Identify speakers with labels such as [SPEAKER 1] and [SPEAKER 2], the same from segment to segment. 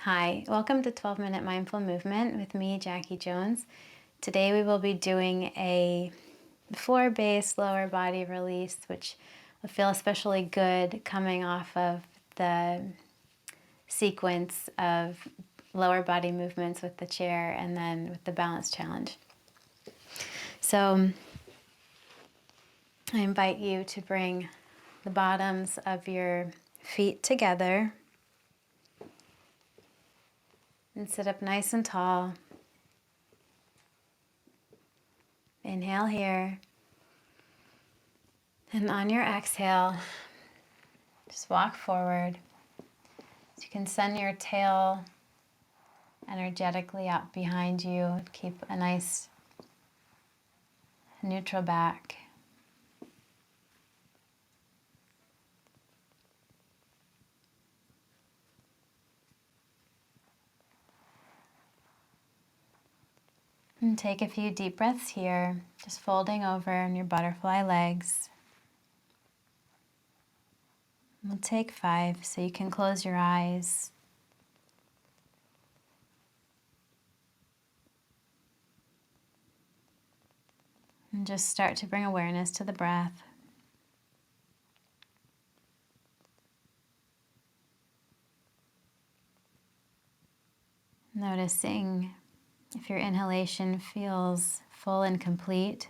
[SPEAKER 1] Hi, welcome to 12-Minute Mindful Movement with me, Jackie Jones. Today we will be doing a floor-based lower body release, which will feel especially good coming off of the sequence of lower body movements with the chair and then with the balance challenge. So I invite you to bring the bottoms of your feet together and sit up nice and tall. Inhale here. And on your exhale, just walk forward. So you can send your tail energetically out behind you. Keep a nice neutral back. And take a few deep breaths here, just folding over in your butterfly legs. We'll take 5, so you can close your eyes. And just start to bring awareness to the breath. Noticing if your inhalation feels full and complete.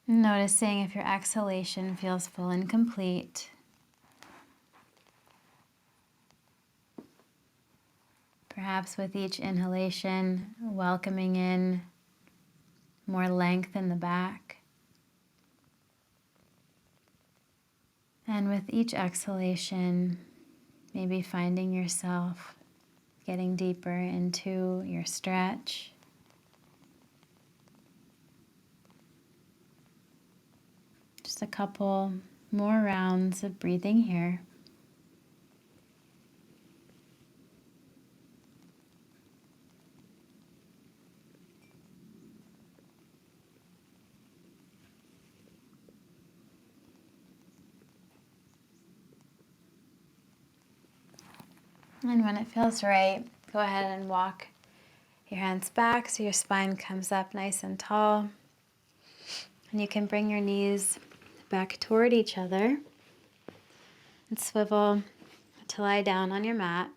[SPEAKER 1] Noticing if your exhalation feels full and complete. Perhaps with each inhalation, welcoming in more length in the back. And with each exhalation, maybe finding yourself getting deeper into your stretch. Just a couple more rounds of breathing here. And when it feels right, go ahead and walk your hands back so your spine comes up nice and tall. And you can bring your knees back toward each other and swivel to lie down on your mat.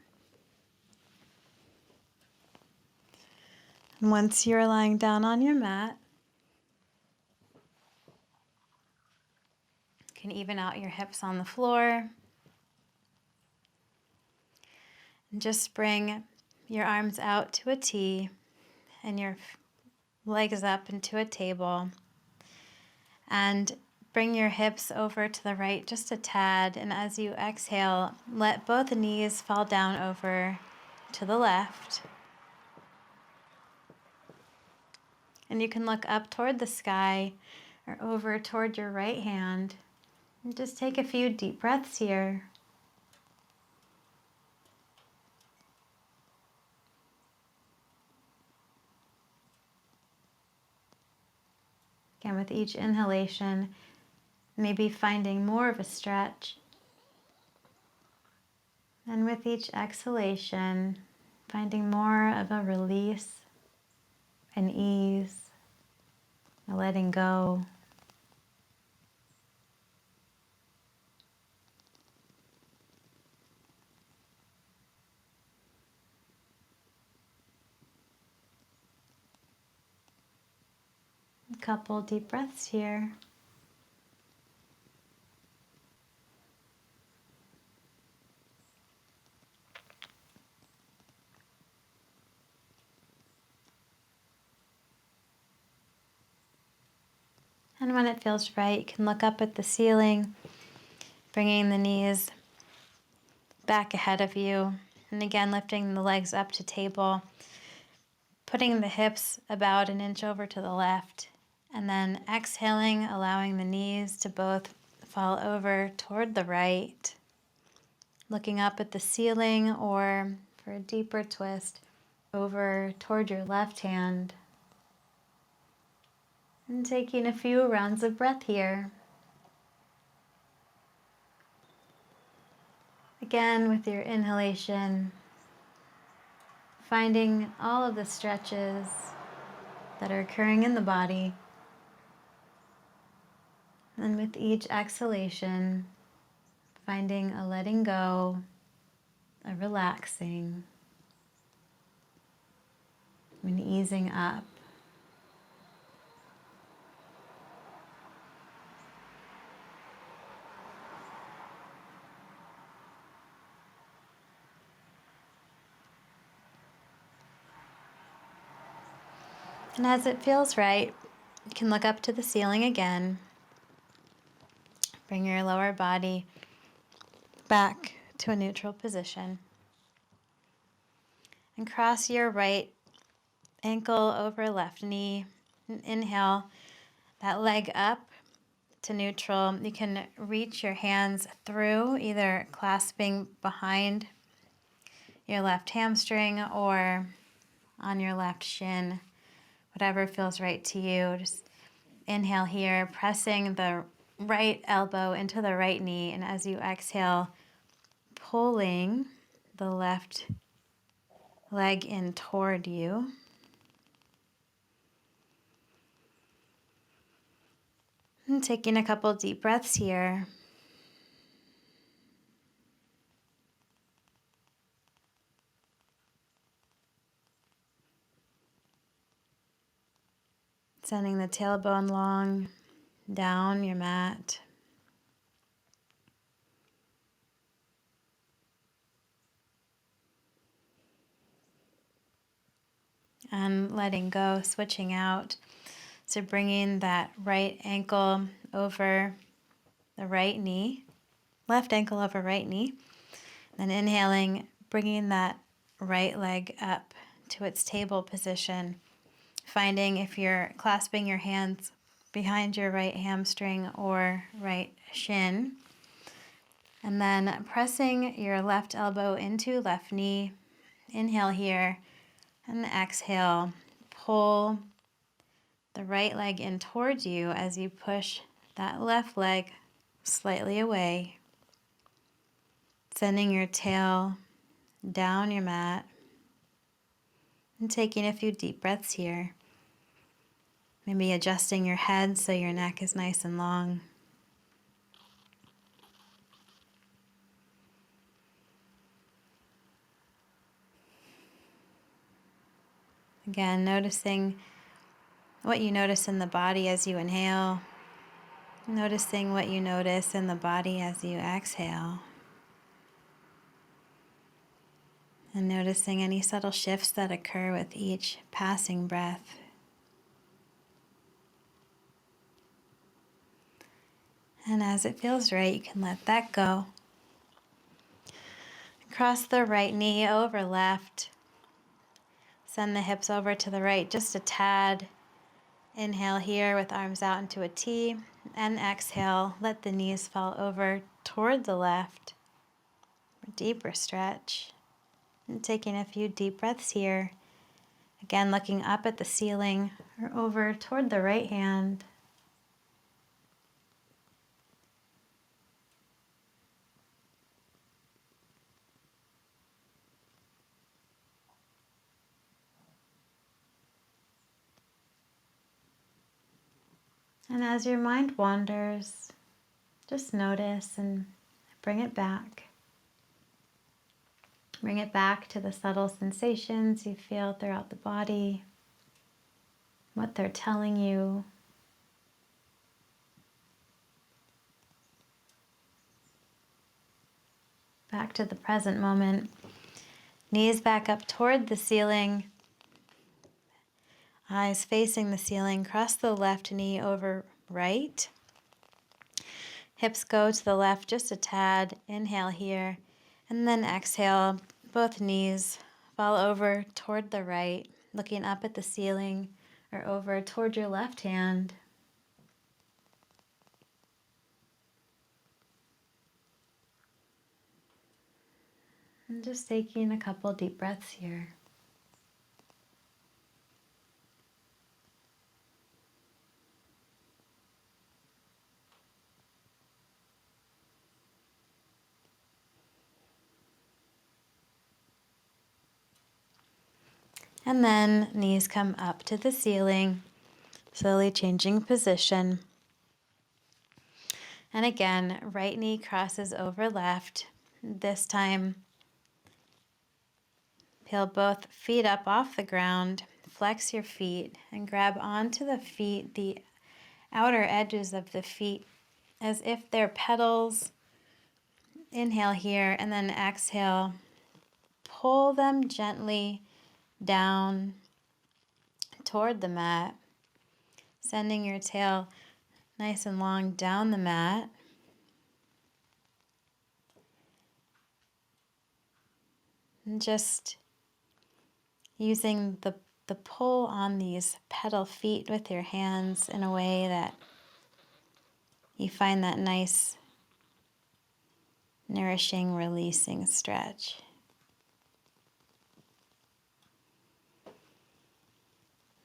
[SPEAKER 1] And once you're lying down on your mat, you can even out your hips on the floor. And just bring your arms out to a T and your legs up into a table. And bring your hips over to the right just a tad. And as you exhale, let both knees fall down over to the left. And you can look up toward the sky or over toward your right hand. And just take a few deep breaths here. Again, with each inhalation, maybe finding more of a stretch. And with each exhalation, finding more of a release, an ease, a letting go. A couple deep breaths here. And when it feels right, you can look up at the ceiling, bringing the knees back ahead of you. And again, lifting the legs up to table, putting the hips about an inch over to the left, and then exhaling, allowing the knees to both fall over toward the right, looking up at the ceiling, or for a deeper twist, over toward your left hand. And taking a few rounds of breath here. Again, with your inhalation, finding all of the stretches that are occurring in the body. And with each exhalation, finding a letting go, a relaxing, and easing up. And as it feels right, you can look up to the ceiling again. Bring your lower body back to a neutral position. And cross your right ankle over left knee. And inhale that leg up to neutral. You can reach your hands through, either clasping behind your left hamstring or on your left shin, whatever feels right to you. Just inhale here, pressing the right elbow into the right knee, and as you exhale, pulling the left leg in toward you. And taking a couple deep breaths here. Sending the tailbone long down your mat. And letting go, switching out. So bringing that right ankle over the right knee, left ankle over right knee. Then inhaling, bringing that right leg up to its table position. Finding if you're clasping your hands behind your right hamstring or right shin. And then pressing your left elbow into left knee. Inhale here and exhale. Pull the right leg in towards you as you push that left leg slightly away. Sending your tail down your mat. And taking a few deep breaths here. Maybe adjusting your head so your neck is nice and long. Again, noticing what you notice in the body as you inhale. Noticing what you notice in the body as you exhale. And noticing any subtle shifts that occur with each passing breath. And as it feels right, you can let that go. Cross the right knee over left. Send the hips over to the right just a tad. Inhale here with arms out into a T. And exhale, let the knees fall over toward the left. For deeper stretch. And taking a few deep breaths here. Again, looking up at the ceiling or over toward the right hand. And as your mind wanders, just notice and bring it back. Bring it back to the subtle sensations you feel throughout the body, what they're telling you. Back to the present moment. Knees back up toward the ceiling. Eyes facing the ceiling. Cross the left knee over right. Hips go to the left just a tad. Inhale here. And then exhale. Both knees fall over toward the right, looking up at the ceiling or over toward your left hand. And just taking a couple deep breaths here. And then knees come up to the ceiling, slowly changing position. And again, right knee crosses over left. This time, peel both feet up off the ground, flex your feet, and grab onto the feet, the outer edges of the feet, as if they're petals. Inhale here, and then exhale. Pull them gently down toward the mat, sending your tail nice and long down the mat. And just using the pull on these petal feet with your hands in a way that you find that nice, nourishing, releasing stretch.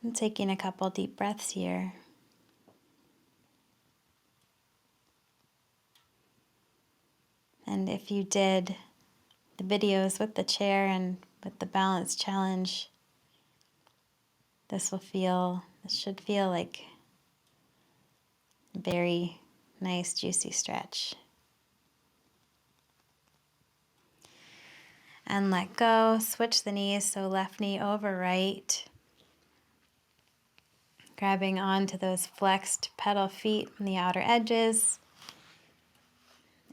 [SPEAKER 1] And taking a couple deep breaths here. And if you did the videos with the chair and with the balance challenge, this should feel like a very nice, juicy stretch. And let go, switch the knees, so left knee over right. Grabbing onto those flexed petal feet on the outer edges.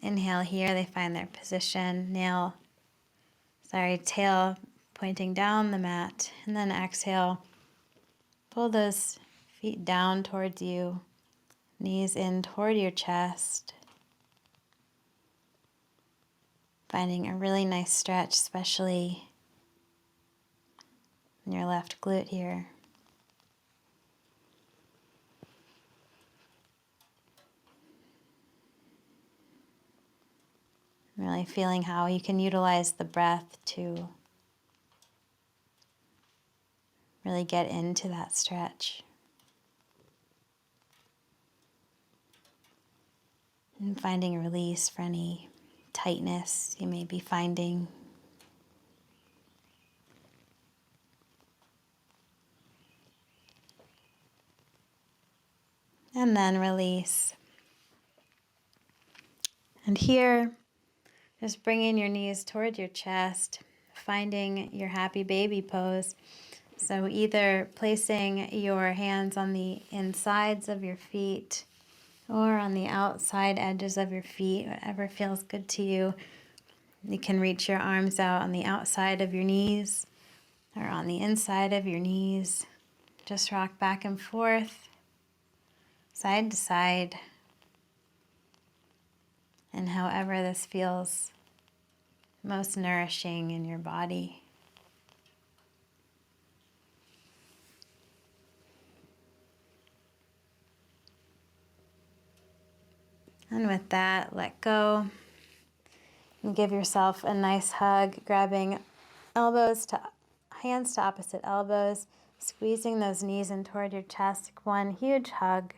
[SPEAKER 1] Inhale here, they find their position. Tail pointing down the mat. And then exhale, pull those feet down towards you. Knees in toward your chest. Finding a really nice stretch, especially in your left glute here. Really feeling how you can utilize the breath to really get into that stretch. And finding a release for any tightness you may be finding. And then release. And here, just bringing your knees toward your chest, finding your happy baby pose. So either placing your hands on the insides of your feet or on the outside edges of your feet, whatever feels good to you. You can reach your arms out on the outside of your knees or on the inside of your knees. Just rock back and forth, side to side, and however this feels most nourishing in your body. And with that, let go and give yourself a nice hug, grabbing hands to opposite elbows, squeezing those knees in toward your chest. One huge hug.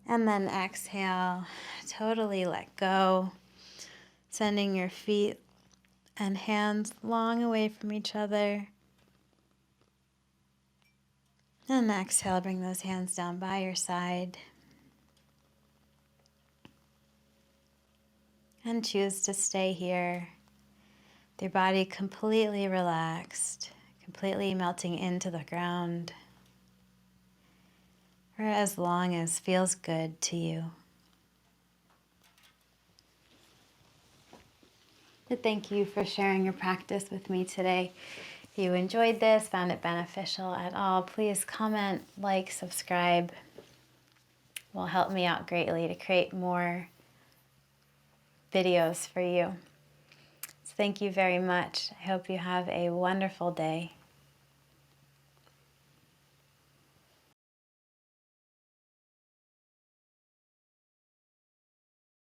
[SPEAKER 1] And then exhale, totally let go, sending your feet and hands long away from each other. And exhale, bring those hands down by your side. And choose to stay here, with your body completely relaxed, completely melting into the ground, for as long as feels good to you. But thank you for sharing your practice with me today. If you enjoyed this, found it beneficial at all, please comment, like, subscribe. It will help me out greatly to create more videos for you. So thank you very much. I hope you have a wonderful day.